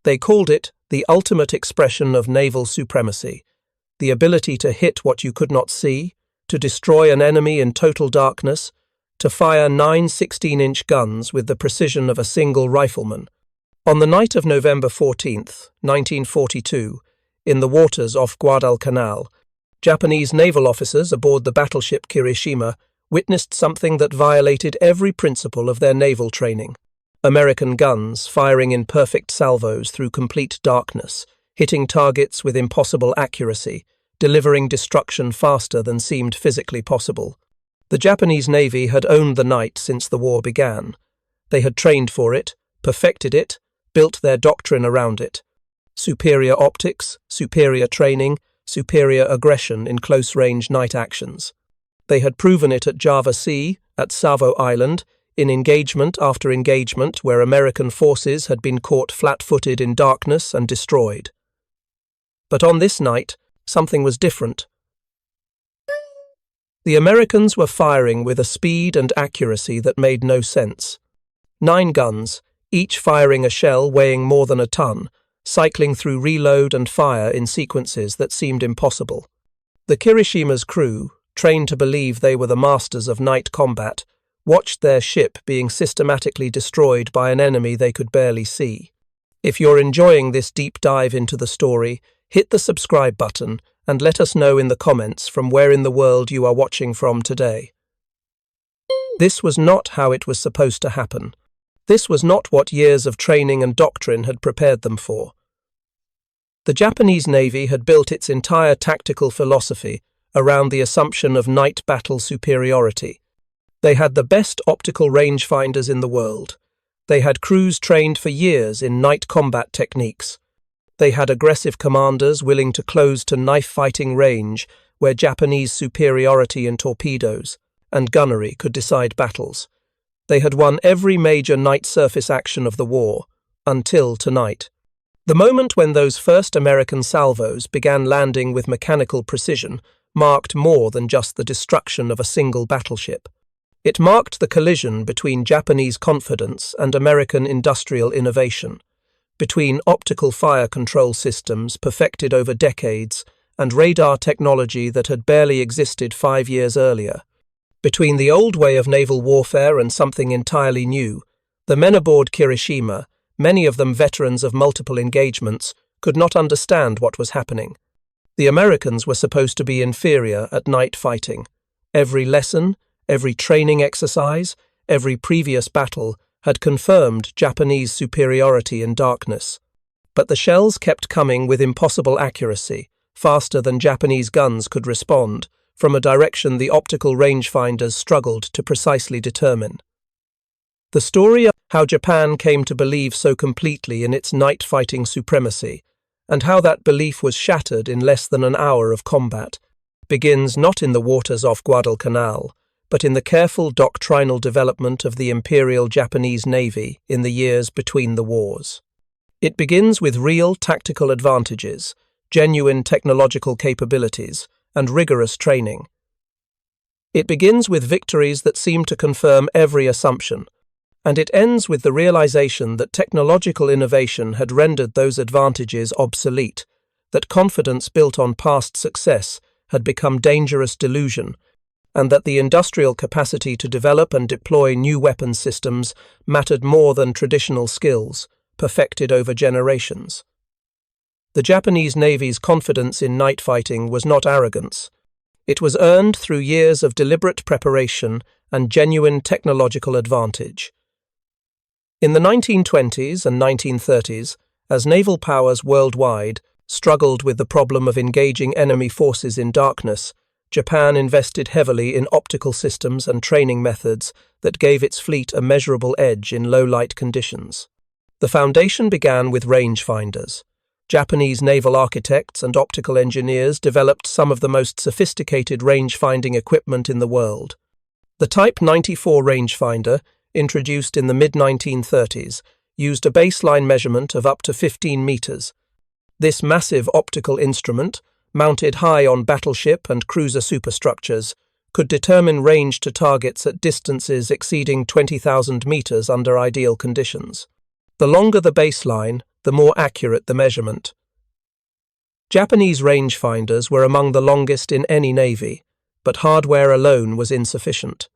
They called it the ultimate expression of naval supremacy, the ability to hit what you could not see, to destroy an enemy in total darkness, to fire 9 16-inch guns with the precision of a single rifleman. On the night of November 14, 1942, in the waters off Guadalcanal, Japanese naval officers aboard the battleship Kirishima witnessed something that violated every principle of their naval training. American guns firing in perfect salvos through complete darkness, hitting targets with impossible accuracy, delivering destruction faster than seemed physically possible. The Japanese Navy had owned the night since the war began. They had trained for it, perfected it, built their doctrine around it. Superior optics, superior training, superior aggression in close-range night actions. They had proven it at Java Sea, at Savo Island, in engagement after engagement where American forces had been caught flat-footed in darkness and destroyed. But on this night, something was different. The Americans were firing with a speed and accuracy that made no sense. 9 guns, each firing a shell weighing more than a ton, cycling through reload and fire in sequences that seemed impossible. The Kirishima's crew, trained to believe they were the masters of night combat, watched their ship being systematically destroyed by an enemy they could barely see. If you're enjoying this deep dive into the story, hit the subscribe button and let us know in the comments from where in the world you are watching from today. This was not how it was supposed to happen. This was not what years of training and doctrine had prepared them for. The Japanese Navy had built its entire tactical philosophy around the assumption of night battle superiority. They had the best optical rangefinders in the world. They had crews trained for years in night combat techniques. They had aggressive commanders willing to close to knife-fighting range where Japanese superiority in torpedoes and gunnery could decide battles. They had won every major night surface action of the war, until tonight. The moment when those first American salvos began landing with mechanical precision marked more than just the destruction of a single battleship. It marked the collision between Japanese confidence and American industrial innovation, between optical fire control systems perfected over decades and radar technology that had barely existed 5 years earlier. Between the old way of naval warfare and something entirely new, the men aboard Kirishima, many of them veterans of multiple engagements, could not understand what was happening. The Americans were supposed to be inferior at night fighting. Every lesson, every training exercise, every previous battle had confirmed Japanese superiority in darkness. But the shells kept coming with impossible accuracy, faster than Japanese guns could respond, from a direction the optical rangefinders struggled to precisely determine. The story of how Japan came to believe so completely in its night-fighting supremacy, and how that belief was shattered in less than an hour of combat, begins not in the waters off Guadalcanal, but in the careful doctrinal development of the Imperial Japanese Navy in the years between the wars. It begins with real tactical advantages, genuine technological capabilities, and rigorous training. It begins with victories that seem to confirm every assumption, and it ends with the realization that technological innovation had rendered those advantages obsolete, that confidence built on past success had become dangerous delusion, and that the industrial capacity to develop and deploy new weapons systems mattered more than traditional skills, perfected over generations. The Japanese Navy's confidence in night fighting was not arrogance. It was earned through years of deliberate preparation and genuine technological advantage. In the 1920s and 1930s, as naval powers worldwide struggled with the problem of engaging enemy forces in darkness, Japan invested heavily in optical systems and training methods that gave its fleet a measurable edge in low-light conditions. The foundation began with rangefinders. Japanese naval architects and optical engineers developed some of the most sophisticated range-finding equipment in the world. The Type 94 rangefinder, introduced in the mid-1930s, used a baseline measurement of up to 15 meters. This massive optical instrument, mounted high on battleship and cruiser superstructures, could determine range to targets at distances exceeding 20,000 meters under ideal conditions. The longer the baseline, the more accurate the measurement. Japanese rangefinders were among the longest in any navy, but hardware alone was insufficient.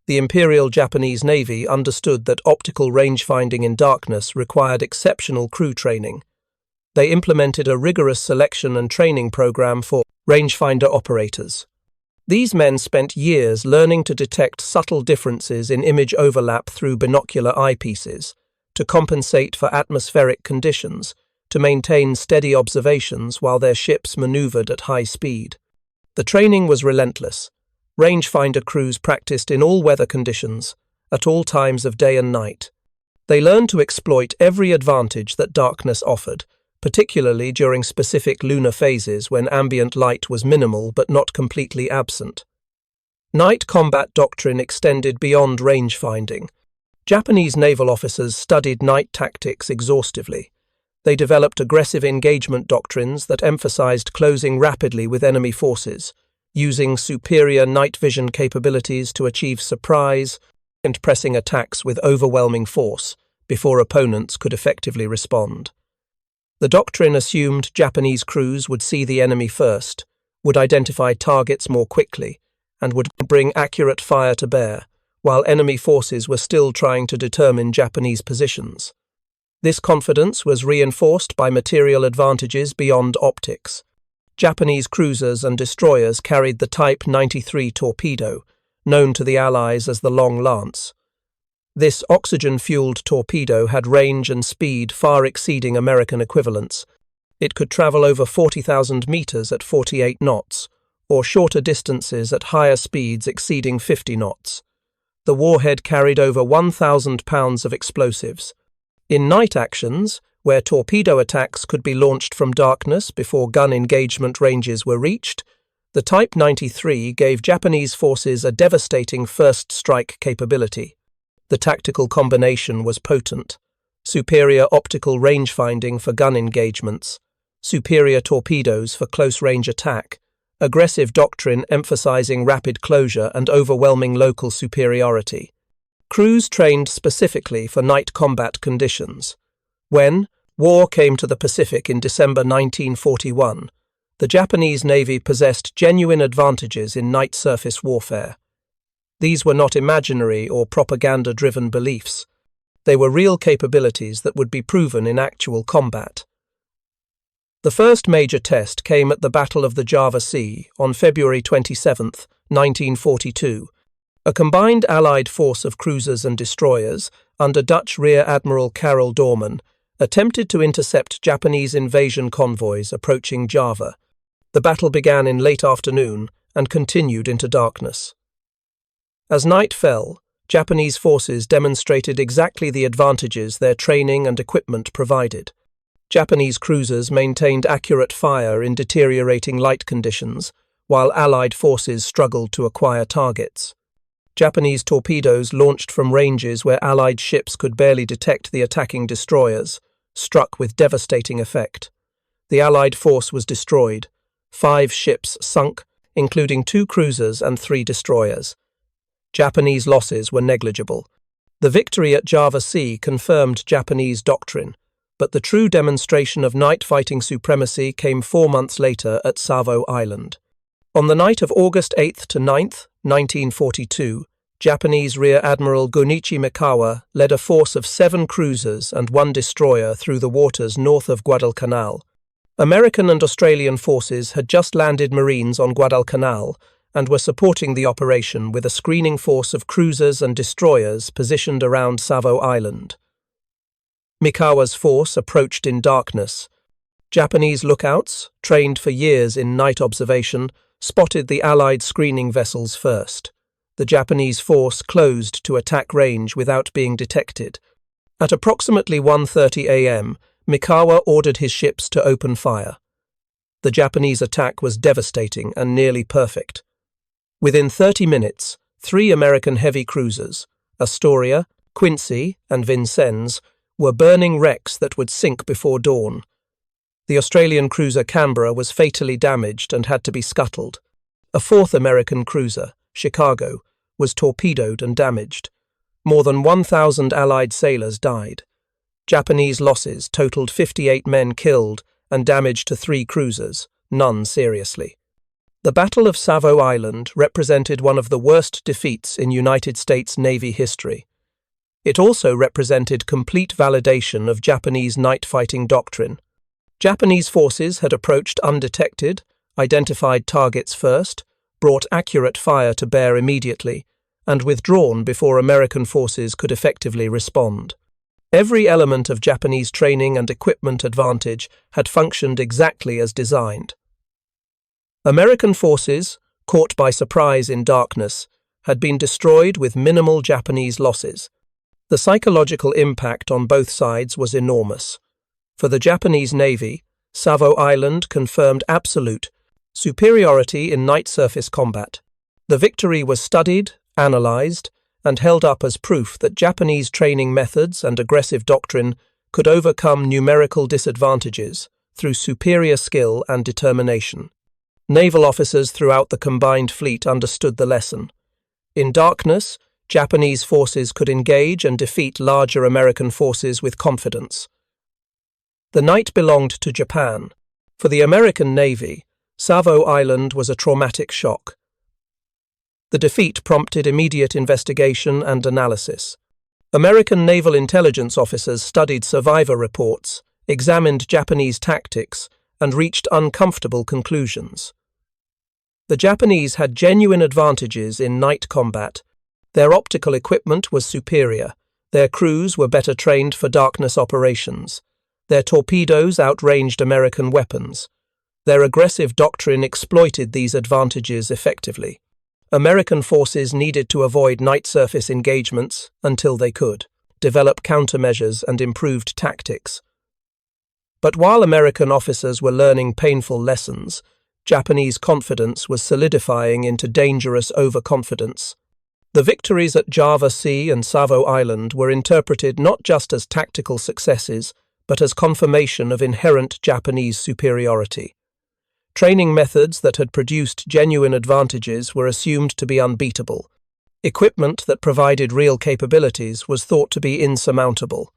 The Imperial Japanese Navy understood that optical rangefinding in darkness required exceptional crew training. They implemented a rigorous selection and training program for rangefinder operators. These men spent years learning to detect subtle differences in image overlap through binocular eyepieces, to compensate for atmospheric conditions, to maintain steady observations while their ships maneuvered at high speed. The training was relentless. Rangefinder crews practiced in all weather conditions, at all times of day and night. They learned to exploit every advantage that darkness offered, particularly during specific lunar phases when ambient light was minimal but not completely absent. Night combat doctrine extended beyond rangefinding. Japanese naval officers studied night tactics exhaustively. They developed aggressive engagement doctrines that emphasized closing rapidly with enemy forces, using superior night vision capabilities to achieve surprise and pressing attacks with overwhelming force before opponents could effectively respond. The doctrine assumed Japanese crews would see the enemy first, would identify targets more quickly, and would bring accurate fire to bear, while enemy forces were still trying to determine Japanese positions. This confidence was reinforced by material advantages beyond optics. Japanese cruisers and destroyers carried the Type 93 torpedo, known to the Allies as the Long Lance. This oxygen-fueled torpedo had range and speed far exceeding American equivalents. It could travel over 40,000 meters at 48 knots, or shorter distances at higher speeds exceeding 50 knots. The warhead carried over 1,000 pounds of explosives. In night actions, where torpedo attacks could be launched from darkness before gun engagement ranges were reached, the Type 93 gave Japanese forces a devastating first strike capability. The tactical combination was potent. Superior optical rangefinding for gun engagements, superior torpedoes for close-range attack, aggressive doctrine emphasizing rapid closure and overwhelming local superiority. Crews trained specifically for night combat conditions. When war came to the Pacific in December 1941, the Japanese Navy possessed genuine advantages in night surface warfare. These were not imaginary or propaganda-driven beliefs. They were real capabilities that would be proven in actual combat. The first major test came at the Battle of the Java Sea on February 27, 1942. A combined Allied force of cruisers and destroyers, under Dutch Rear Admiral Karel Doorman, attempted to intercept Japanese invasion convoys approaching Java. The battle began in late afternoon and continued into darkness. As night fell, Japanese forces demonstrated exactly the advantages their training and equipment provided. Japanese cruisers maintained accurate fire in deteriorating light conditions, while Allied forces struggled to acquire targets. Japanese torpedoes launched from ranges where Allied ships could barely detect the attacking destroyers, struck with devastating effect. The Allied force was destroyed. 5 ships sunk, including 2 cruisers and 3 destroyers. Japanese losses were negligible. The victory at Java Sea confirmed Japanese doctrine, but the true demonstration of night fighting supremacy came 4 months later at Savo Island. On the night of August 8 to 9, 1942, Japanese Rear Admiral Gunichi Mikawa led a force of 7 cruisers and 1 destroyer through the waters north of Guadalcanal. American and Australian forces had just landed Marines on Guadalcanal and were supporting the operation with a screening force of cruisers and destroyers positioned around Savo Island. Mikawa's force approached in darkness. Japanese lookouts, trained for years in night observation, spotted the Allied screening vessels first. The Japanese force closed to attack range without being detected. At approximately 1:30 a.m., Mikawa ordered his ships to open fire. The Japanese attack was devastating and nearly perfect. Within 30 minutes, 3 American heavy cruisers, Astoria, Quincy, and Vincennes, were burning wrecks that would sink before dawn. The Australian cruiser Canberra was fatally damaged and had to be scuttled. A 4th American cruiser, Chicago, was torpedoed and damaged. More than 1,000 Allied sailors died. Japanese losses totaled 58 men killed and damage to 3 cruisers, none seriously. The Battle of Savo Island represented one of the worst defeats in United States Navy history. It also represented complete validation of Japanese night-fighting doctrine. Japanese forces had approached undetected, identified targets first, brought accurate fire to bear immediately, and withdrawn before American forces could effectively respond. Every element of Japanese training and equipment advantage had functioned exactly as designed. American forces, caught by surprise in darkness, had been destroyed with minimal Japanese losses. The psychological impact on both sides was enormous. For the Japanese Navy, Savo Island confirmed absolute superiority in night surface combat. The victory was studied, analyzed, and held up as proof that Japanese training methods and aggressive doctrine could overcome numerical disadvantages through superior skill and determination. Naval officers throughout the combined fleet understood the lesson. In darkness, Japanese forces could engage and defeat larger American forces with confidence. The night belonged to Japan. For the American Navy, Savo Island was a traumatic shock. The defeat prompted immediate investigation and analysis. American naval intelligence officers studied survivor reports, examined Japanese tactics, and reached uncomfortable conclusions. The Japanese had genuine advantages in night combat. Their optical equipment was superior. Their crews were better trained for darkness operations. Their torpedoes outranged American weapons. Their aggressive doctrine exploited these advantages effectively. American forces needed to avoid night surface engagements until they could develop countermeasures and improved tactics. But while American officers were learning painful lessons, Japanese confidence was solidifying into dangerous overconfidence. The victories at Java Sea and Savo Island were interpreted not just as tactical successes, but as confirmation of inherent Japanese superiority. Training methods that had produced genuine advantages were assumed to be unbeatable. Equipment that provided real capabilities was thought to be insurmountable.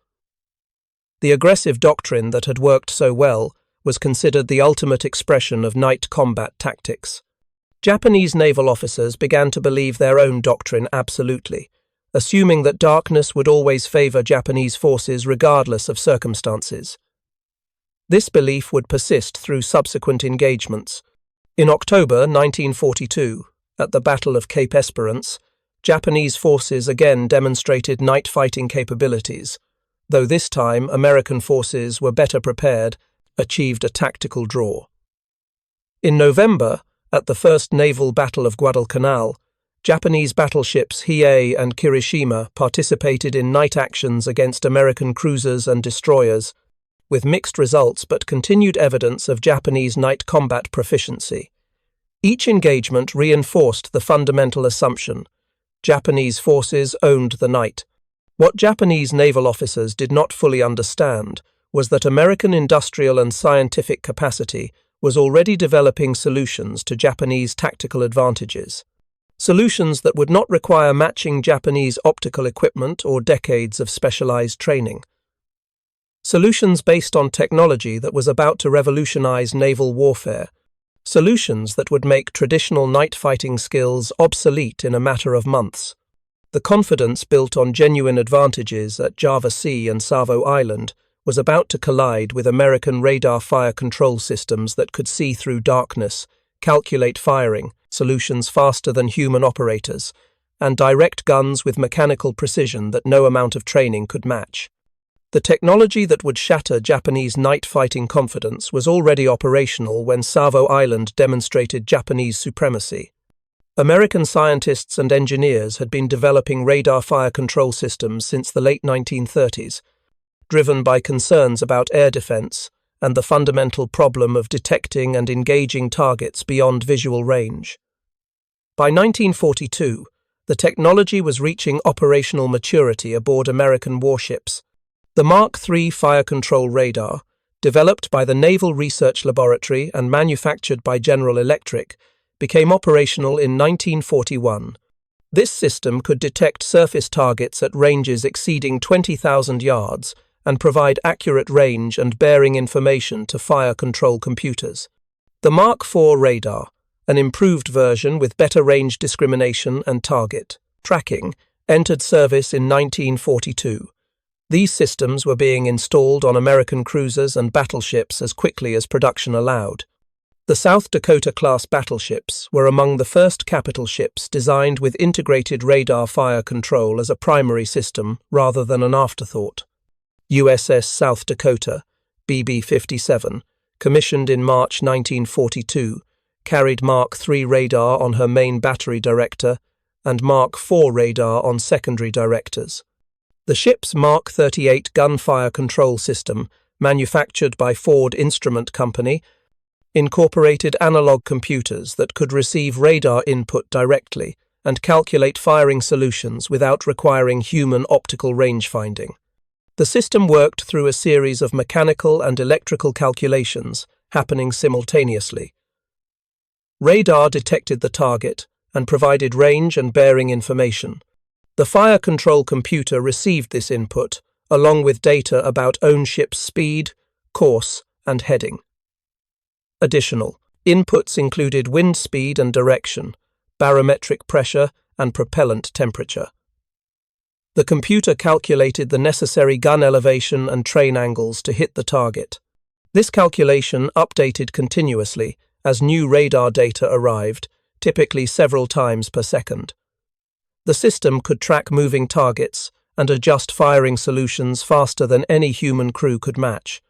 The aggressive doctrine that had worked so well was considered the ultimate expression of night combat tactics. Japanese naval officers began to believe their own doctrine absolutely, assuming that darkness would always favor Japanese forces regardless of circumstances. This belief would persist through subsequent engagements. In October 1942, at the Battle of Cape Esperance, Japanese forces again demonstrated night fighting capabilities, though this time American forces were better prepared, achieved a tactical draw. In November, at the First Naval Battle of Guadalcanal, Japanese battleships Hiei and Kirishima participated in night actions against American cruisers and destroyers, with mixed results but continued evidence of Japanese night combat proficiency. Each engagement reinforced the fundamental assumption: Japanese forces owned the night. What Japanese naval officers did not fully understand was that American industrial and scientific capacity was already developing solutions to Japanese tactical advantages. Solutions that would not require matching Japanese optical equipment or decades of specialized training. Solutions based on technology that was about to revolutionize naval warfare. Solutions that would make traditional night fighting skills obsolete in a matter of months. The confidence built on genuine advantages at Java Sea and Savo Island was about to collide with American radar fire control systems that could see through darkness, calculate firing, solutions faster than human operators, and direct guns with mechanical precision that no amount of training could match. The technology that would shatter Japanese night fighting confidence was already operational when Savo Island demonstrated Japanese supremacy. American scientists and engineers had been developing radar fire control systems since the late 1930s, driven by concerns about air defense and the fundamental problem of detecting and engaging targets beyond visual range. By 1942, the technology was reaching operational maturity aboard American warships. The Mark III fire control radar, developed by the Naval Research Laboratory and manufactured by General Electric, became operational in 1941. This system could detect surface targets at ranges exceeding 20,000 yards and provide accurate range and bearing information to fire control computers. The Mark IV radar, an improved version with better range discrimination and target tracking, entered service in 1942. These systems were being installed on American cruisers and battleships as quickly as production allowed. The South Dakota-class battleships were among the first capital ships designed with integrated radar fire control as a primary system rather than an afterthought. USS South Dakota, BB-57, commissioned in March 1942, carried Mark III radar on her main battery director and Mark IV radar on secondary directors. The ship's Mark 38 gunfire control system, manufactured by Ford Instrument Company, incorporated analog computers that could receive radar input directly and calculate firing solutions without requiring human optical range finding. The system worked through a series of mechanical and electrical calculations happening simultaneously. Radar detected the target and provided range and bearing information. The fire control computer received this input, along with data about own ship's speed, course, and heading. Additional inputs included wind speed and direction, barometric pressure, and propellant temperature. The computer calculated the necessary gun elevation and train angles to hit the target. This calculation updated continuously as new radar data arrived, typically several times per second. The system could track moving targets and adjust firing solutions faster than any human crew could match.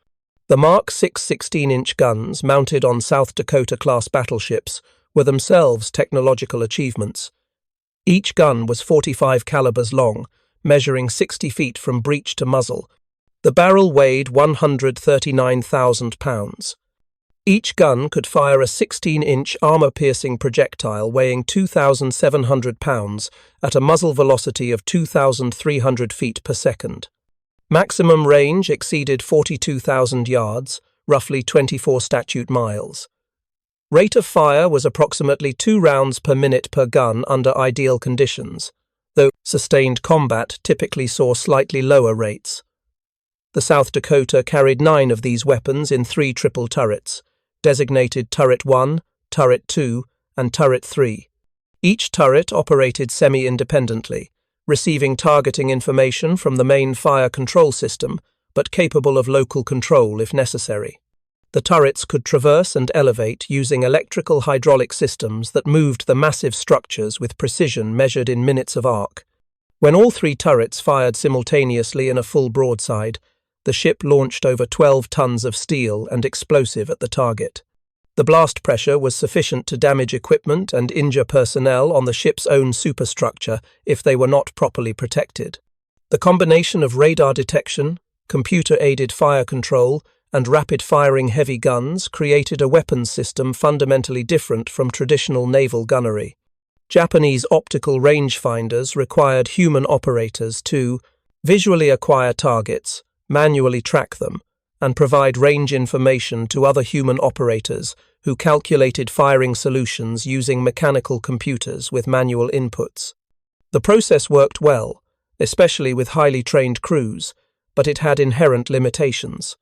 The Mark VI 16-inch guns mounted on South Dakota-class battleships were themselves technological achievements. Each gun was 45 calibers long, measuring 60 feet from breech to muzzle. The barrel weighed 139,000 pounds. Each gun could fire a 16-inch armor-piercing projectile weighing 2,700 pounds at a muzzle velocity of 2,300 feet per second. Maximum range exceeded 42,000 yards, roughly 24 statute miles. Rate of fire was approximately 2 rounds per minute per gun under ideal conditions, though sustained combat typically saw slightly lower rates. The South Dakota carried 9 of these weapons in 3 triple turrets, designated Turret 1, Turret 2, and Turret 3. Each turret operated semi-independently, receiving targeting information from the main fire control system, but capable of local control if necessary. The turrets could traverse and elevate using electrical hydraulic systems that moved the massive structures with precision measured in minutes of arc. When all 3 turrets fired simultaneously in a full broadside, the ship launched over 12 tons of steel and explosive at the target. The blast pressure was sufficient to damage equipment and injure personnel on the ship's own superstructure if they were not properly protected. The combination of radar detection, computer-aided fire control, and rapid-firing heavy guns created a weapons system fundamentally different from traditional naval gunnery. Japanese optical rangefinders required human operators to visually acquire targets, manually track them, and provide range information to other human operators who calculated firing solutions using mechanical computers with manual inputs. The process worked well, especially with highly trained crews, but it had inherent limitations.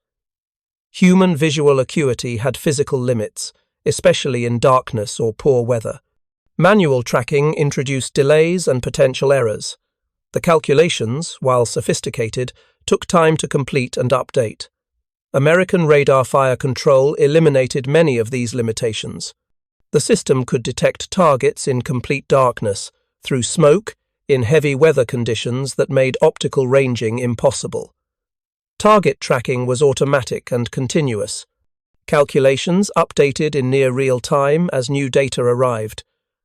Human visual acuity had physical limits, especially in darkness or poor weather. Manual tracking introduced delays and potential errors. The calculations, while sophisticated, took time to complete and update. American radar fire control eliminated many of these limitations. The system could detect targets in complete darkness, through smoke, in heavy weather conditions that made optical ranging impossible. Target tracking was automatic and continuous. Calculations updated in near real time as new data arrived.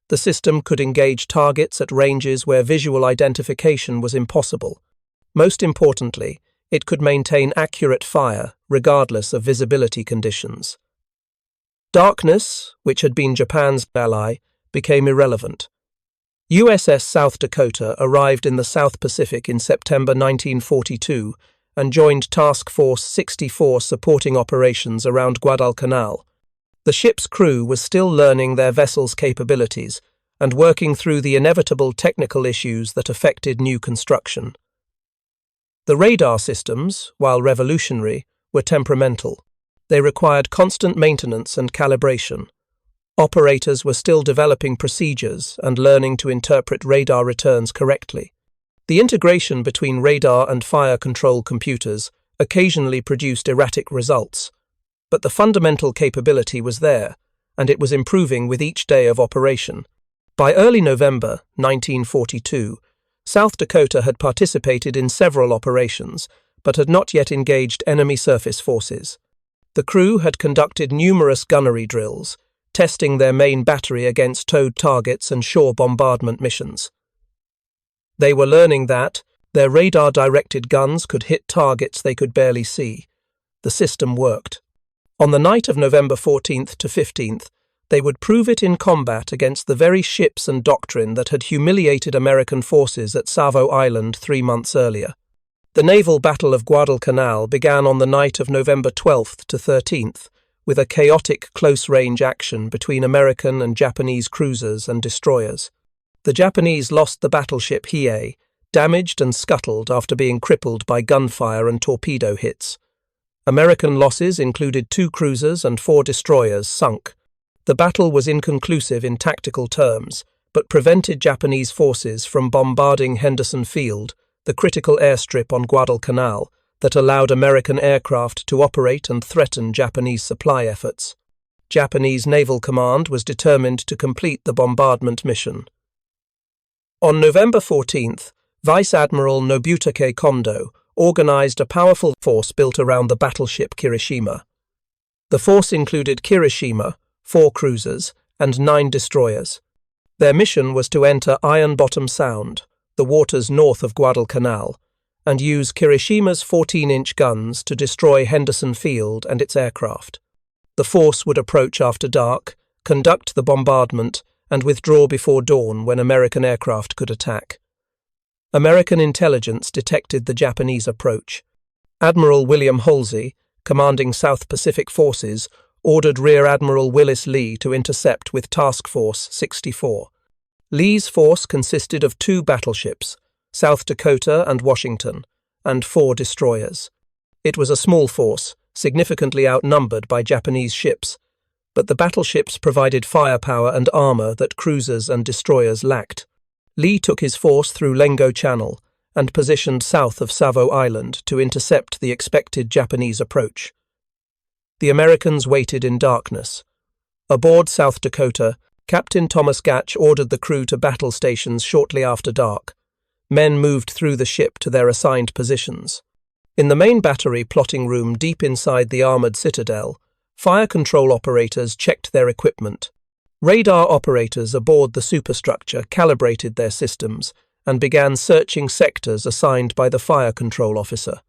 The system could engage targets at ranges where visual identification was impossible. Most importantly, it could maintain accurate fire, regardless of visibility conditions. Darkness, which had been Japan's ally, became irrelevant. USS South Dakota arrived in the South Pacific in September 1942 and joined Task Force 64 supporting operations around Guadalcanal. The ship's crew was still learning their vessel's capabilities and working through the inevitable technical issues that affected new construction. The radar systems, while revolutionary, were temperamental. They required constant maintenance and calibration. Operators were still developing procedures and learning to interpret radar returns correctly. The integration between radar and fire control computers occasionally produced erratic results, but the fundamental capability was there, and it was improving with each day of operation. By early November 1942, South Dakota had participated in several operations, but had not yet engaged enemy surface forces. The crew had conducted numerous gunnery drills, testing their main battery against towed targets and shore bombardment missions. They were learning that their radar-directed guns could hit targets they could barely see. The system worked. On the night of November 14th to 15th, they would prove it in combat against the very ships and Doctrine that had humiliated American forces at Savo Island 3 months earlier. The naval battle of Guadalcanal began on the night of November 12th to 13th, with a chaotic close-range action between American and Japanese cruisers and destroyers. The Japanese lost the battleship Hiei, damaged and scuttled after being crippled by gunfire and torpedo hits. American losses included 2 cruisers and 4 destroyers sunk. The battle was inconclusive in tactical terms, but prevented Japanese forces from bombarding Henderson Field, the critical airstrip on Guadal Canal, that allowed American aircraft to operate and threaten Japanese supply efforts. Japanese Naval Command was determined to complete the bombardment mission. On November 14th, Vice Admiral Nobutake Kondo organized a powerful force built around the battleship Kirishima. The force included Kirishima, 4 cruisers, and 9 destroyers. Their mission was to enter Iron Bottom Sound, the waters north of Guadalcanal, and use Kirishima's 14-inch guns to destroy Henderson Field and its aircraft. The force would approach after dark, conduct the bombardment, and withdraw before dawn when American aircraft could attack. American intelligence detected the Japanese approach. Admiral William Halsey, commanding South Pacific Forces, ordered Rear Admiral Willis Lee to intercept with Task Force 64. Lee's force consisted of 2 battleships, South Dakota and Washington, and 4 destroyers. It was a small force, significantly outnumbered by Japanese ships, but the battleships provided firepower and armor that cruisers and destroyers lacked. Lee took his force through Lengo Channel and positioned south of Savo Island to intercept the expected Japanese approach. The Americans waited in darkness. Aboard South Dakota, Captain Thomas Gatch ordered the crew to battle stations shortly after dark. Men moved through the ship to their assigned positions. In the main battery plotting room deep inside the armored citadel, fire control operators checked their equipment. Radar operators aboard the superstructure calibrated their systems and began searching sectors assigned by the fire control officer.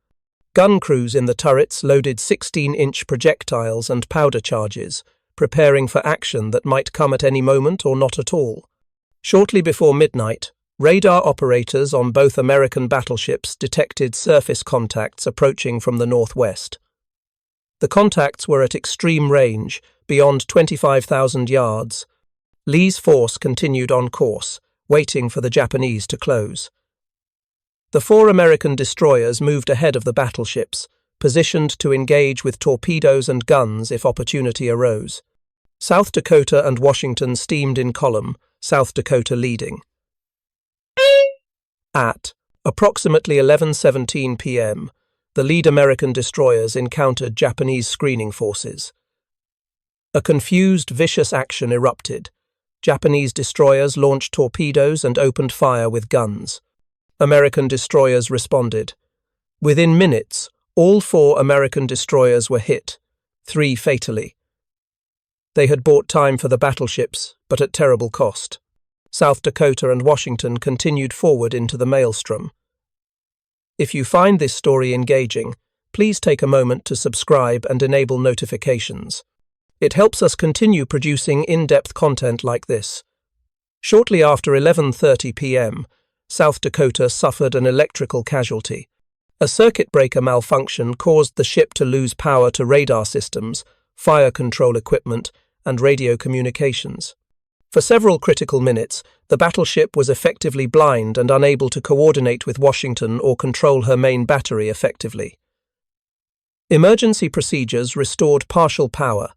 Gun crews in the turrets loaded 16-inch projectiles and powder charges, preparing for action that might come at any moment or not at all. Shortly before midnight, radar operators on both American battleships detected surface contacts approaching from the northwest. The contacts were at extreme range, beyond 25,000 yards. Lee's force continued on course, waiting for the Japanese to close. The 4 American destroyers moved ahead of the battleships, positioned to engage with torpedoes and guns if opportunity arose. South Dakota and Washington steamed in column, South Dakota leading. At approximately 11:17 p.m., the lead American destroyers encountered Japanese screening forces. A confused, vicious action erupted. Japanese destroyers launched torpedoes and opened fire with guns. American destroyers responded. Within minutes, all 4 American destroyers were hit, 3 fatally. They had bought time for the battleships, but at terrible cost. South Dakota and Washington continued forward into the maelstrom. If you find this story engaging, please take a moment to subscribe and enable notifications. It helps us continue producing in-depth content like this. Shortly after 11:30 p.m., South Dakota suffered an electrical casualty. A circuit breaker malfunction caused the ship to lose power to radar systems, fire control equipment, and radio communications. For several critical minutes, the battleship was effectively blind and unable to coordinate with Washington or control her main battery effectively. Emergency procedures restored partial power,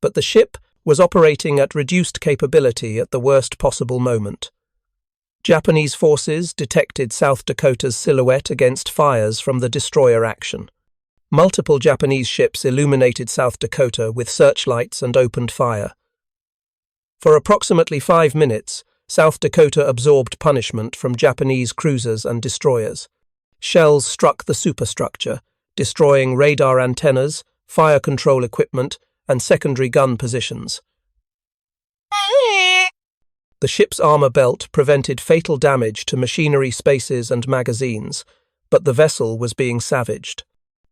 but the ship was operating at reduced capability at the worst possible moment. Japanese forces detected South Dakota's silhouette against fires from the destroyer action. Multiple Japanese ships illuminated South Dakota with searchlights and opened fire. For approximately 5 minutes, South Dakota absorbed punishment from Japanese cruisers and destroyers. Shells struck the superstructure, destroying radar antennas, fire control equipment, and secondary gun positions. The ship's armor belt prevented fatal damage to machinery spaces and magazines, but the vessel was being savaged.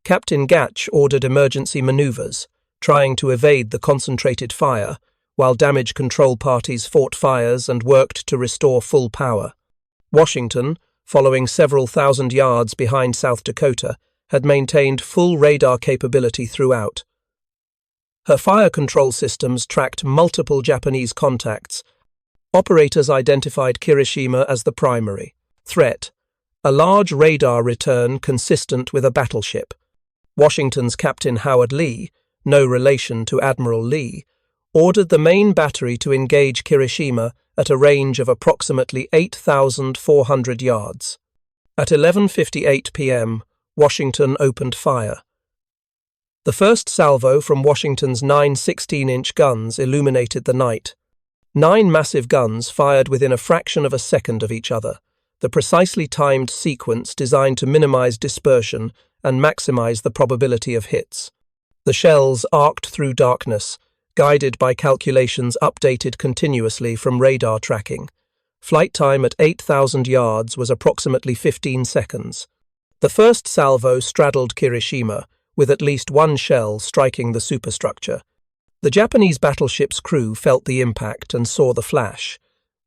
Captain Gatch ordered emergency maneuvers, trying to evade the concentrated fire, while damage control parties fought fires and worked to restore full power. Washington, following several thousand yards behind South Dakota, had maintained full radar capability throughout. Her fire control systems tracked multiple Japanese contacts. Operators identified Kirishima as the primary threat, a large radar return consistent with a battleship. Washington's Captain Howard Lee, no relation to Admiral Lee, ordered the main battery to engage Kirishima at a range of approximately 8,400 yards. At 11:58 p.m., Washington opened fire. The first salvo from Washington's 9 16-inch guns illuminated the night. 9 massive guns fired within a fraction of a second of each other, the precisely timed sequence designed to minimize dispersion and maximize the probability of hits. The shells arced through darkness, guided by calculations updated continuously from radar tracking. Flight time at 8,000 yards was approximately 15 seconds. The first salvo straddled Kirishima, with at least one shell striking the superstructure. The Japanese battleship's crew felt the impact and saw the flash,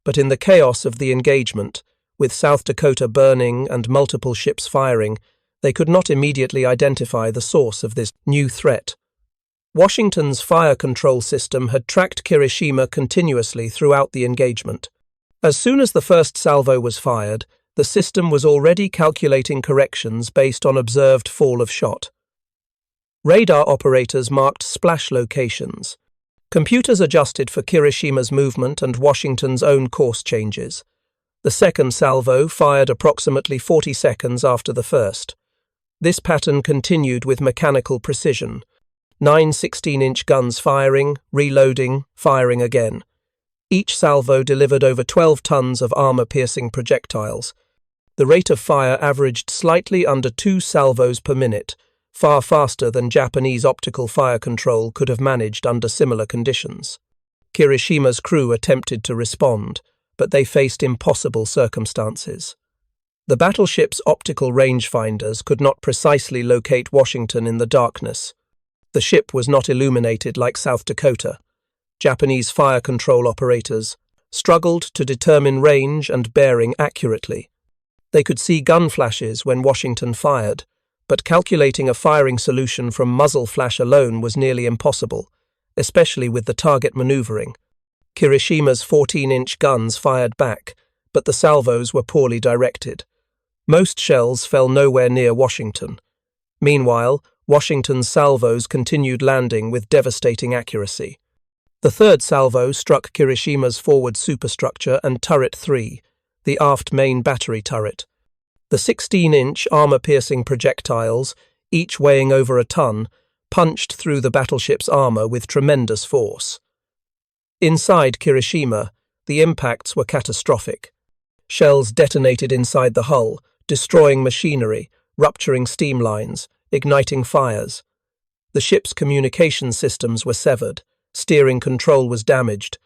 but in the chaos of the engagement, with South Dakota burning and multiple ships firing, they could not immediately identify the source of this new threat. Washington's fire control system had tracked Kirishima continuously throughout the engagement. As soon as the first salvo was fired, the system was already calculating corrections based on observed fall of shot. Radar operators marked splash locations. Computers adjusted for Kirishima's movement and Washington's own course changes. The second salvo fired approximately 40 seconds after the first. This pattern continued with mechanical precision. 9 16-inch guns firing, reloading, firing again. Each salvo delivered over 12 tons of armor-piercing projectiles. The rate of fire averaged slightly under 2 salvos per minute, far faster than Japanese optical fire control could have managed under similar conditions. Kirishima's crew attempted to respond, but they faced impossible circumstances. The battleship's optical rangefinders could not precisely locate Washington in the darkness. The ship was not illuminated like South Dakota. Japanese fire control operators struggled to determine range and bearing accurately. They could see gun flashes when Washington fired, but calculating a firing solution from muzzle flash alone was nearly impossible, especially with the target maneuvering. Kirishima's 14-inch guns fired back, but the salvos were poorly directed. Most shells fell nowhere near Washington. Meanwhile, Washington's salvos continued landing with devastating accuracy. The third salvo struck Kirishima's forward superstructure and turret 3, the aft main battery turret. The 16-inch armor-piercing projectiles, each weighing over a ton, punched through the battleship's armor with tremendous force. Inside Kirishima, the impacts were catastrophic. Shells detonated inside the hull, destroying machinery, rupturing steam lines, igniting fires. The ship's communication systems were severed, steering control was damaged.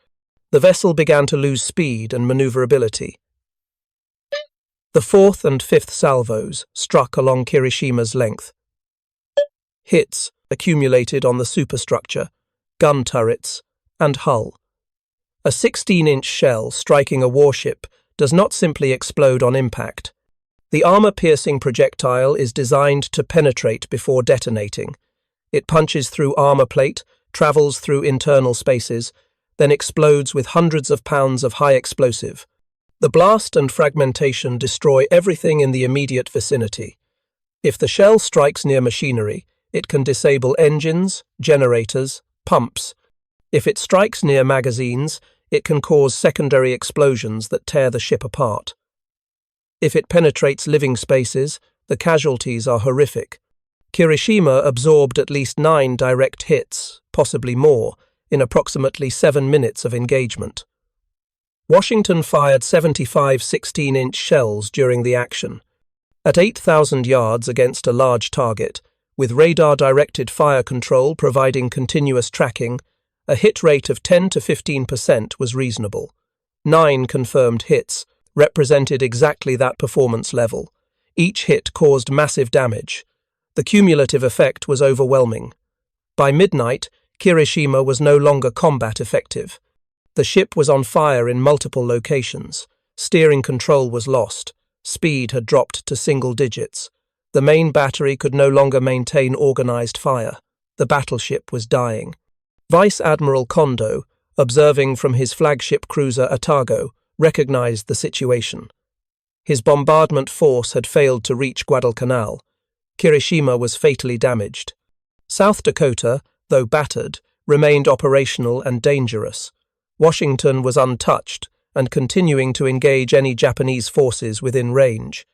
The vessel began to lose speed and maneuverability. The fourth and fifth salvos struck along Kirishima's length. Hits accumulated on the superstructure, gun turrets, and hull. A 16-inch shell striking a warship does not simply explode on impact. The armor-piercing projectile is designed to penetrate before detonating. It punches through armor plate, travels through internal spaces, then explodes with hundreds of pounds of high explosive. The blast and fragmentation destroy everything in the immediate vicinity. If the shell strikes near machinery, it can disable engines, generators, pumps. If it strikes near magazines, it can cause secondary explosions that tear the ship apart. If it penetrates living spaces, the casualties are horrific. Kirishima absorbed at least 9 direct hits, possibly more, in approximately 7 minutes of engagement. Washington fired 75 16-inch shells during the action. At 8,000 yards against a large target, with radar-directed fire control providing continuous tracking, a hit rate of 10 to 15% was reasonable. 9 confirmed hits represented exactly that performance level. Each hit caused massive damage. The cumulative effect was overwhelming. By midnight, Kirishima was no longer combat effective. The ship was on fire in multiple locations. Steering control was lost. Speed had dropped to single digits. The main battery could no longer maintain organized fire. The battleship was dying. Vice Admiral Kondo, observing from his flagship cruiser Otago, recognized the situation. His bombardment force had failed to reach Guadalcanal. Kirishima was fatally damaged. South Dakota, though battered, remained operational and dangerous. Washington was untouched and continuing to engage any Japanese forces within range.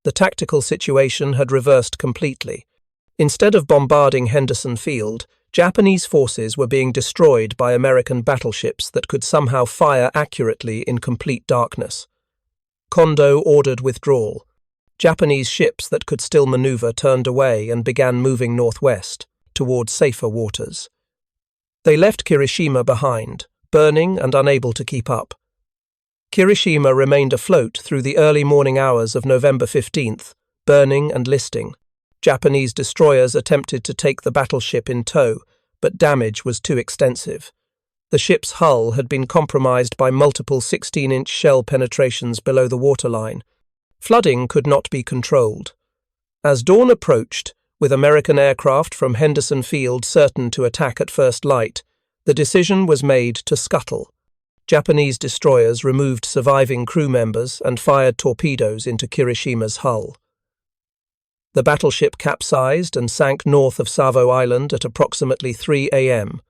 The tactical situation had reversed completely. Instead of bombarding Henderson Field, Japanese forces were being destroyed by American battleships that could somehow fire accurately in complete darkness. Kondo ordered withdrawal. Japanese ships that could still maneuver turned away and began moving northwest, toward safer waters. They left Kirishima behind, burning and unable to keep up. Kirishima remained afloat through the early morning hours of November 15th, burning and listing. Japanese destroyers attempted to take the battleship in tow, but damage was too extensive. The ship's hull had been compromised by multiple 16-inch shell penetrations below the waterline. Flooding could not be controlled. As dawn approached, with American aircraft from Henderson Field certain to attack at first light, the decision was made to scuttle. Japanese destroyers removed surviving crew members and fired torpedoes into Kirishima's hull. The battleship capsized and sank north of Savo Island at approximately 3 a.m.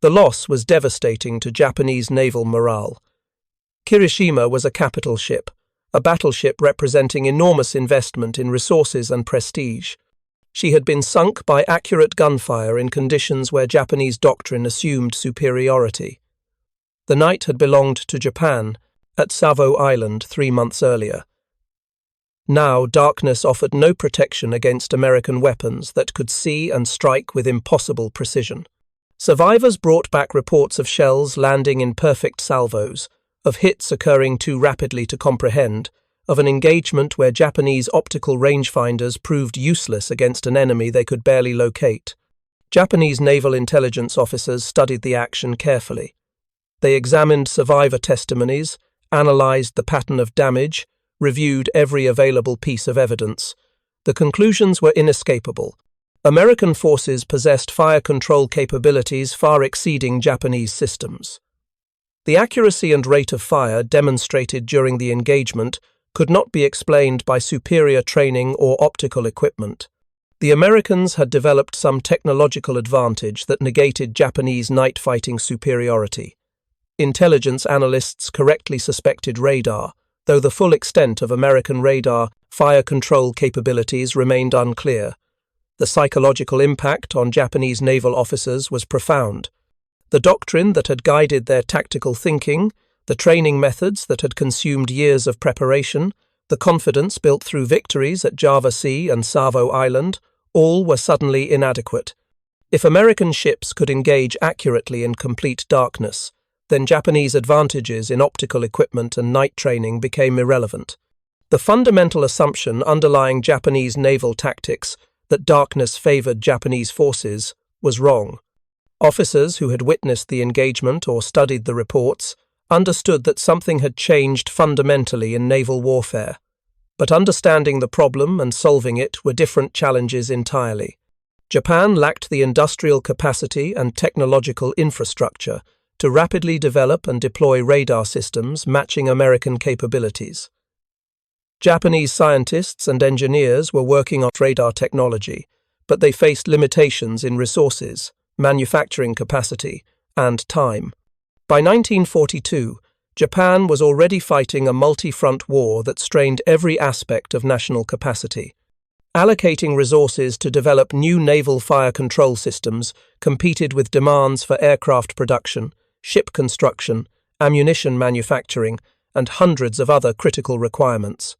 The loss was devastating to Japanese naval morale. Kirishima was a capital ship, a battleship representing enormous investment in resources and prestige. She had been sunk by accurate gunfire in conditions where Japanese doctrine assumed superiority. The night had belonged to Japan at Savo Island 3 months earlier. Now darkness offered no protection against American weapons that could see and strike with impossible precision. Survivors brought back reports of shells landing in perfect salvos, of hits occurring too rapidly to comprehend, of an engagement where Japanese optical rangefinders proved useless against an enemy they could barely locate. Japanese naval intelligence officers studied the action carefully. They examined survivor testimonies, analyzed the pattern of damage, reviewed every available piece of evidence. The conclusions were inescapable. American forces possessed fire control capabilities far exceeding Japanese systems. The accuracy and rate of fire demonstrated during the engagement could not be explained by superior training or optical equipment. The Americans had developed some technological advantage that negated Japanese night fighting superiority. Intelligence analysts correctly suspected radar, though the full extent of American radar fire control capabilities remained unclear. The psychological impact on Japanese naval officers was profound. The doctrine that had guided their tactical thinking, the training methods that had consumed years of preparation, the confidence built through victories at Java Sea and Savo Island, all were suddenly inadequate. If American ships could engage accurately in complete darkness, then Japanese advantages in optical equipment and night training became irrelevant. The fundamental assumption underlying Japanese naval tactics, that darkness favored Japanese forces, was wrong. Officers who had witnessed the engagement or studied the reports understood that something had changed fundamentally in naval warfare. But understanding the problem and solving it were different challenges entirely. Japan lacked the industrial capacity and technological infrastructure to rapidly develop and deploy radar systems matching American capabilities. Japanese scientists and engineers were working on radar technology, but they faced limitations in resources, manufacturing capacity, and time. By 1942, Japan was already fighting a multi-front war that strained every aspect of national capacity. Allocating resources to develop new naval fire control systems competed with demands for aircraft production, ship construction, ammunition manufacturing, and hundreds of other critical requirements.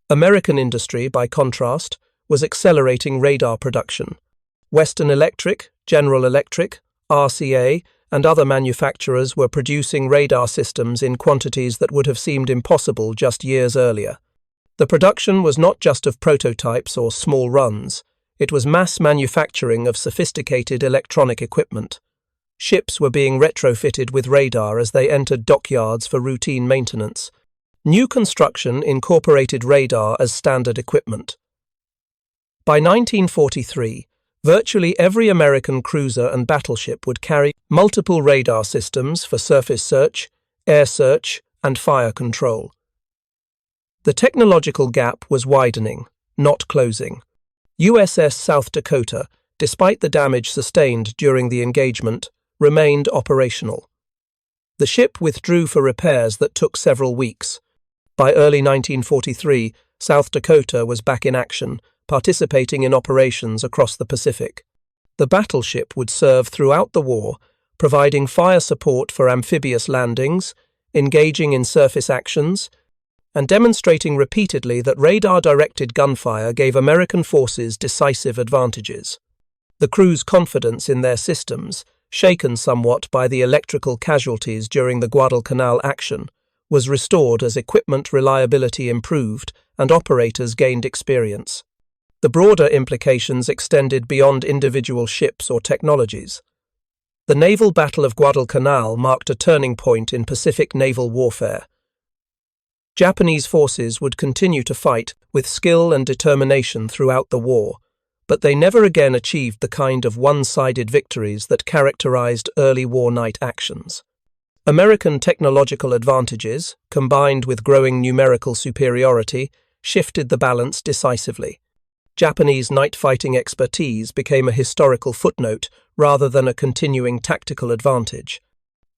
American industry, by contrast, was accelerating radar production. Western Electric, General Electric, RCA, and other manufacturers were producing radar systems in quantities that would have seemed impossible just years earlier. The production was not just of prototypes or small runs, it was mass manufacturing of sophisticated electronic equipment. Ships were being retrofitted with radar as they entered dockyards for routine maintenance. New construction incorporated radar as standard equipment. By 1943, virtually every American cruiser and battleship would carry multiple radar systems for surface search, air search, and fire control. The technological gap was widening, not closing. USS South Dakota, despite the damage sustained during the engagement, remained operational. The ship withdrew for repairs that took several weeks. By early 1943, South Dakota was back in action, participating in operations across the Pacific. The battleship would serve throughout the war, providing fire support for amphibious landings, engaging in surface actions, and demonstrating repeatedly that radar-directed gunfire gave American forces decisive advantages. The crew's confidence in their systems, shaken somewhat by the electrical casualties during the Guadalcanal action, was restored as equipment reliability improved and operators gained experience. The broader implications extended beyond individual ships or technologies. The naval battle of Guadalcanal marked a turning point in Pacific naval warfare. Japanese forces would continue to fight with skill and determination throughout the war, but they never again achieved the kind of one-sided victories that characterized early war night actions. American technological advantages, combined with growing numerical superiority, shifted the balance decisively. Japanese night fighting expertise became a historical footnote rather than a continuing tactical advantage.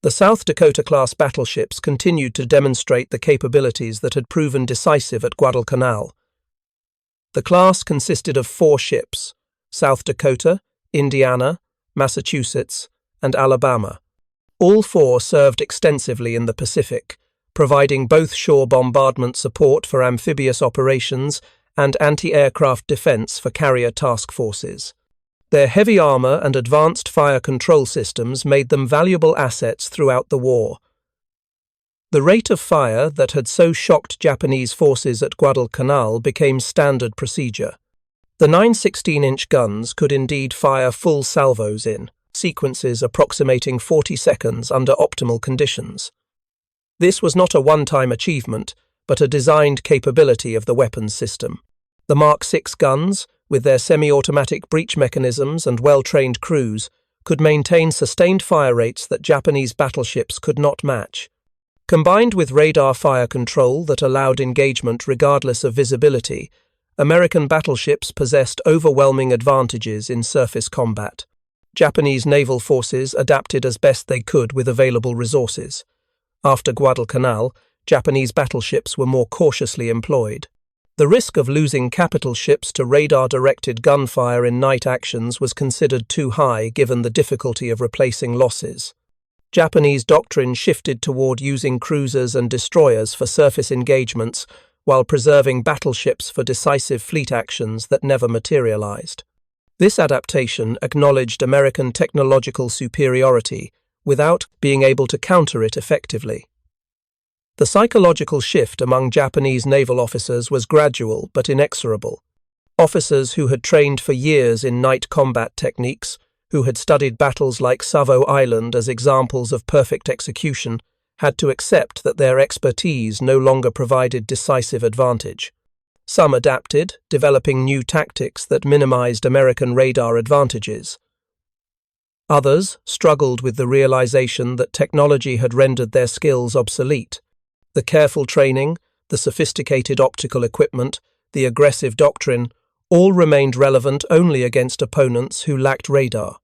The South Dakota-class battleships continued to demonstrate the capabilities that had proven decisive at Guadalcanal. The class consisted of 4 ships: South Dakota, Indiana, Massachusetts, and Alabama. All 4 served extensively in the Pacific, providing both shore bombardment support for amphibious operations and anti-aircraft defense for carrier task forces. Their heavy armor and advanced fire control systems made them valuable assets throughout the war. The rate of fire that had so shocked Japanese forces at Guadalcanal became standard procedure. The 9 16-inch guns could indeed fire full salvos in sequences approximating 40 seconds under optimal conditions. This was not a one-time achievement, but a designed capability of the weapons system. The Mark 6 guns, with their semi-automatic breech mechanisms and well-trained crews, could maintain sustained fire rates that Japanese battleships could not match. Combined with radar fire control that allowed engagement regardless of visibility, American battleships possessed overwhelming advantages in surface combat. Japanese naval forces adapted as best they could with available resources. After Guadalcanal, Japanese battleships were more cautiously employed. The risk of losing capital ships to radar-directed gunfire in night actions was considered too high given the difficulty of replacing losses. Japanese doctrine shifted toward using cruisers and destroyers for surface engagements while preserving battleships for decisive fleet actions that never materialized. This adaptation acknowledged American technological superiority without being able to counter it effectively. The psychological shift among Japanese naval officers was gradual but inexorable. Officers who had trained for years in night combat techniques, who had studied battles like Savo Island as examples of perfect execution, had to accept that their expertise no longer provided decisive advantage. Some adapted, developing new tactics that minimized American radar advantages. Others struggled with the realization that technology had rendered their skills obsolete. The careful training, the sophisticated optical equipment, the aggressive doctrine, all remained relevant only against opponents who lacked radar.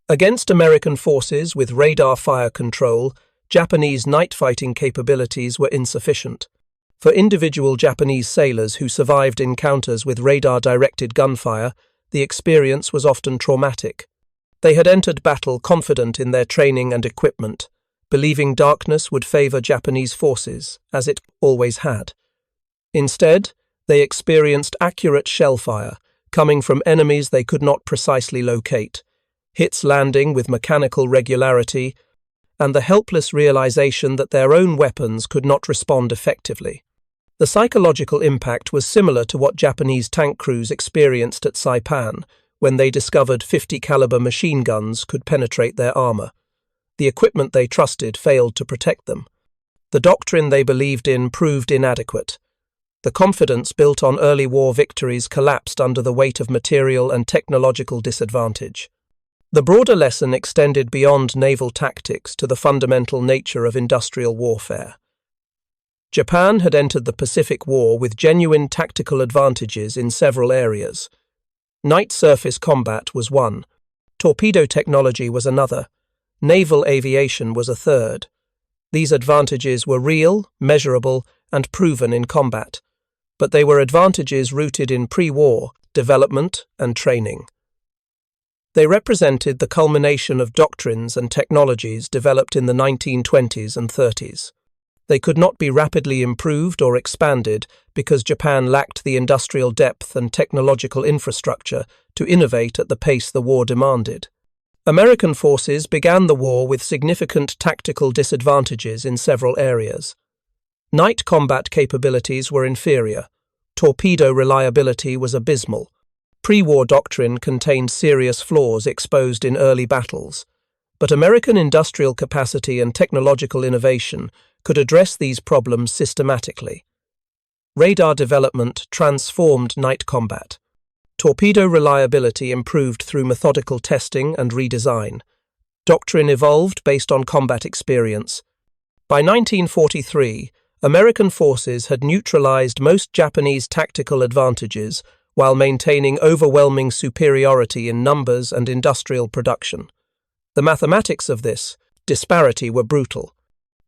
Against American forces with radar fire control, Japanese night fighting capabilities were insufficient. For individual Japanese sailors who survived encounters with radar-directed gunfire, the experience was often traumatic. They had entered battle confident in their training and equipment, believing darkness would favor Japanese forces, as it always had. Instead, they experienced accurate shell fire, coming from enemies they could not precisely locate, hits landing with mechanical regularity, and the helpless realization that their own weapons could not respond effectively. The psychological impact was similar to what Japanese tank crews experienced at Saipan when they discovered 50-caliber machine guns could penetrate their armor. The equipment they trusted failed to protect them. The doctrine they believed in proved inadequate. The confidence built on early war victories collapsed under the weight of material and technological disadvantage. The broader lesson extended beyond naval tactics to the fundamental nature of industrial warfare. Japan had entered the Pacific War with genuine tactical advantages in several areas. Night surface combat was one, torpedo technology was another, naval aviation was a third. These advantages were real, measurable, and proven in combat, but they were advantages rooted in pre-war development and training. They represented the culmination of doctrines and technologies developed in the 1920s and 30s. They could not be rapidly improved or expanded because Japan lacked the industrial depth and technological infrastructure to innovate at the pace the war demanded. American forces began the war with significant tactical disadvantages in several areas. Night combat capabilities were inferior. Torpedo reliability was abysmal. Pre-war doctrine contained serious flaws exposed in early battles, but American industrial capacity and technological innovation could address these problems systematically. Radar development transformed night combat. Torpedo reliability improved through methodical testing and redesign. Doctrine evolved based on combat experience. By 1943, American forces had neutralized most Japanese tactical advantages while maintaining overwhelming superiority in numbers and industrial production. The mathematics of this disparity were brutal.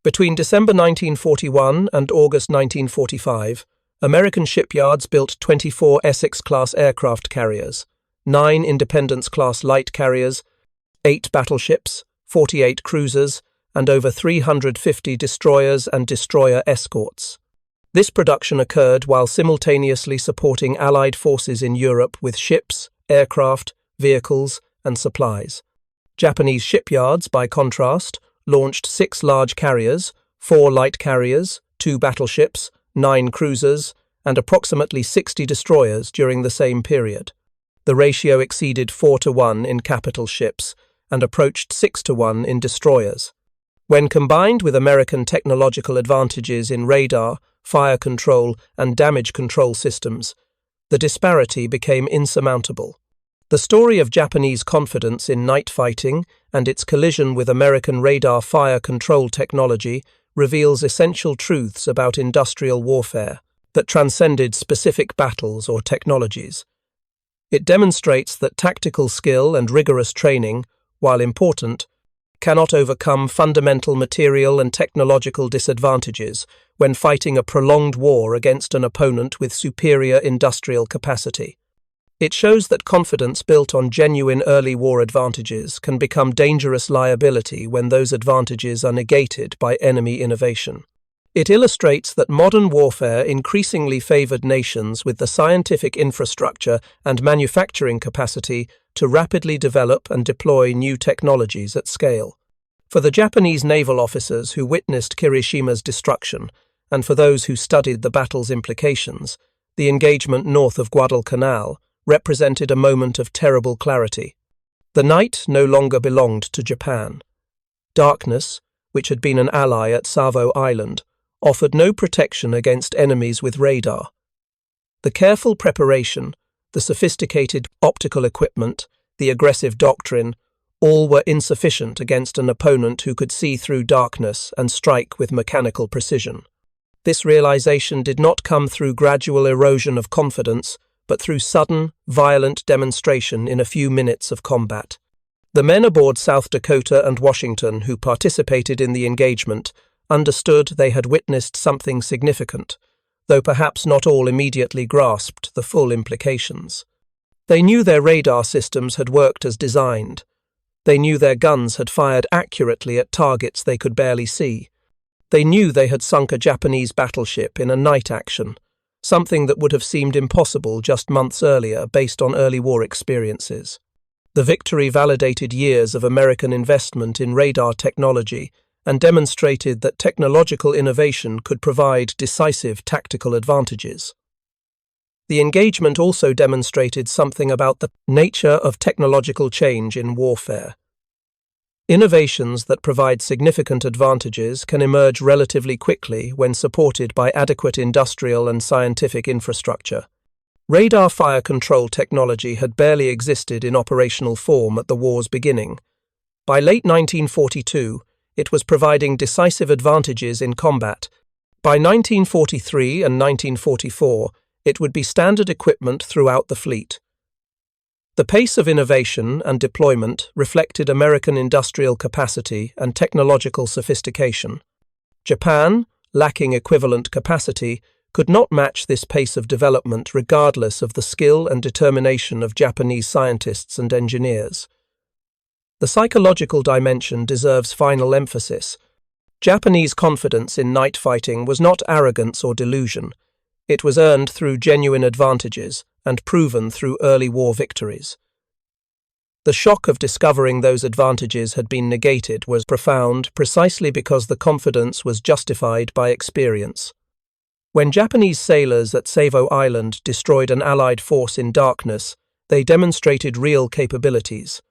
Between December 1941 and August 1945, American shipyards built 24 Essex-class aircraft carriers, 9 Independence-class light carriers, 8 battleships, 48 cruisers, and over 350 destroyers and destroyer escorts. This production occurred while simultaneously supporting Allied forces in Europe with ships, aircraft, vehicles, and supplies. Japanese shipyards, by contrast, launched 6 large carriers, 4 light carriers, 2 battleships, 9 cruisers, and approximately 60 destroyers during the same period. The ratio exceeded 4-to-1 in capital ships and approached 6-to-1 in destroyers. When combined with American technological advantages in radar, fire control, and damage control systems, the disparity became insurmountable. The story of Japanese confidence in night fighting and its collision with American radar fire control technology reveals essential truths about industrial warfare that transcended specific battles or technologies. It demonstrates that tactical skill and rigorous training, while important, cannot overcome fundamental material and technological disadvantages when fighting a prolonged war against an opponent with superior industrial capacity. It shows that confidence built on genuine early war advantages can become dangerous liability when those advantages are negated by enemy innovation. It illustrates that modern warfare increasingly favored nations with the scientific infrastructure and manufacturing capacity to rapidly develop and deploy new technologies at scale. For the Japanese naval officers who witnessed Kirishima's destruction, and for those who studied the battle's implications, the engagement north of Guadalcanal represented a moment of terrible clarity. The night no longer belonged to Japan. Darkness, which had been an ally at Savo Island, offered no protection against enemies with radar. The careful preparation, the sophisticated optical equipment, the aggressive doctrine, All were insufficient against an opponent who could see through darkness and strike with mechanical precision. This realization did not come through gradual erosion of confidence, but through sudden, violent demonstration in a few minutes of combat. The men aboard South Dakota and Washington who participated in the engagement understood they had witnessed something significant, though perhaps not all immediately grasped the full implications. They knew their radar systems had worked as designed. They knew their guns had fired accurately at targets they could barely see. They knew they had sunk a Japanese battleship in a night action, something that would have seemed impossible just months earlier based on early war experiences. The victory validated years of American investment in radar technology and demonstrated that technological innovation could provide decisive tactical advantages. The engagement also demonstrated something about the nature of technological change in warfare. Innovations that provide significant advantages can emerge relatively quickly when supported by adequate industrial and scientific infrastructure. Radar fire control technology had barely existed in operational form at the war's beginning. By late 1942, it was providing decisive advantages in combat. By 1943 and 1944, it would be standard equipment throughout the fleet. The pace of innovation and deployment reflected American industrial capacity and technological sophistication. Japan, lacking equivalent capacity, could not match this pace of development regardless of the skill and determination of Japanese scientists and engineers. The psychological dimension deserves final emphasis. Japanese confidence in night fighting was not arrogance or delusion. It was earned through genuine advantages and proven through early war victories. The shock of discovering those advantages had been negated was profound precisely because the confidence was justified by experience. When Japanese sailors at Savo Island destroyed an Allied force in darkness, they demonstrated real capabilities.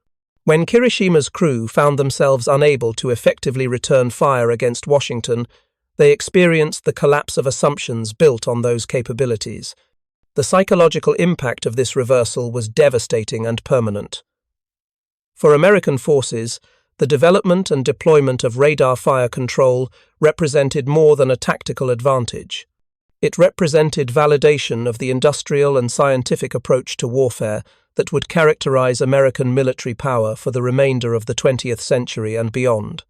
When Kirishima's crew found themselves unable to effectively return fire against Washington, they experienced the collapse of assumptions built on those capabilities. The psychological impact of this reversal was devastating and permanent. For American forces, the development and deployment of radar fire control represented more than a tactical advantage. It represented validation of the industrial and scientific approach to warfare that would characterize American military power for the remainder of the 20th century and beyond.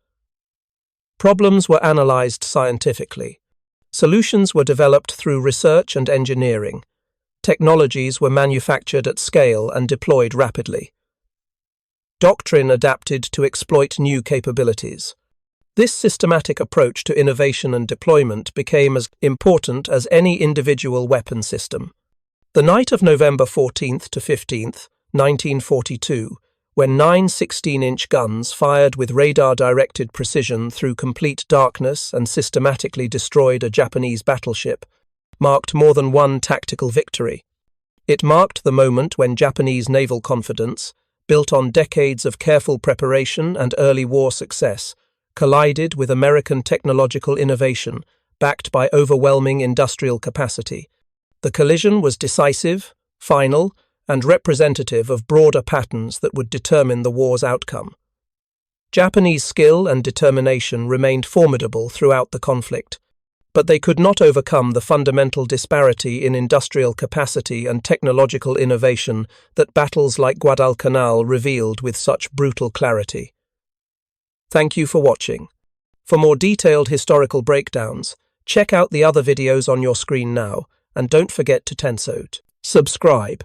Problems were analyzed scientifically. Solutions were developed through research and engineering. Technologies were manufactured at scale and deployed rapidly. Doctrine adapted to exploit new capabilities. This systematic approach to innovation and deployment became as important as any individual weapon system. The night of November 14th to 15th, 1942, when 9 16-inch guns fired with radar-directed precision through complete darkness and systematically destroyed a Japanese battleship, marked more than one tactical victory. It marked the moment when Japanese naval confidence, built on decades of careful preparation and early war success, collided with American technological innovation, backed by overwhelming industrial capacity. The collision was decisive, final, and representative of broader patterns that would determine the war's outcome. Japanese skill and determination remained formidable throughout the conflict, but they could not overcome the fundamental disparity in industrial capacity and technological innovation that battles like Guadalcanal revealed with such brutal clarity. Thank you for watching. For more detailed historical breakdowns, check out the other videos on your screen now, and don't forget to subscribe.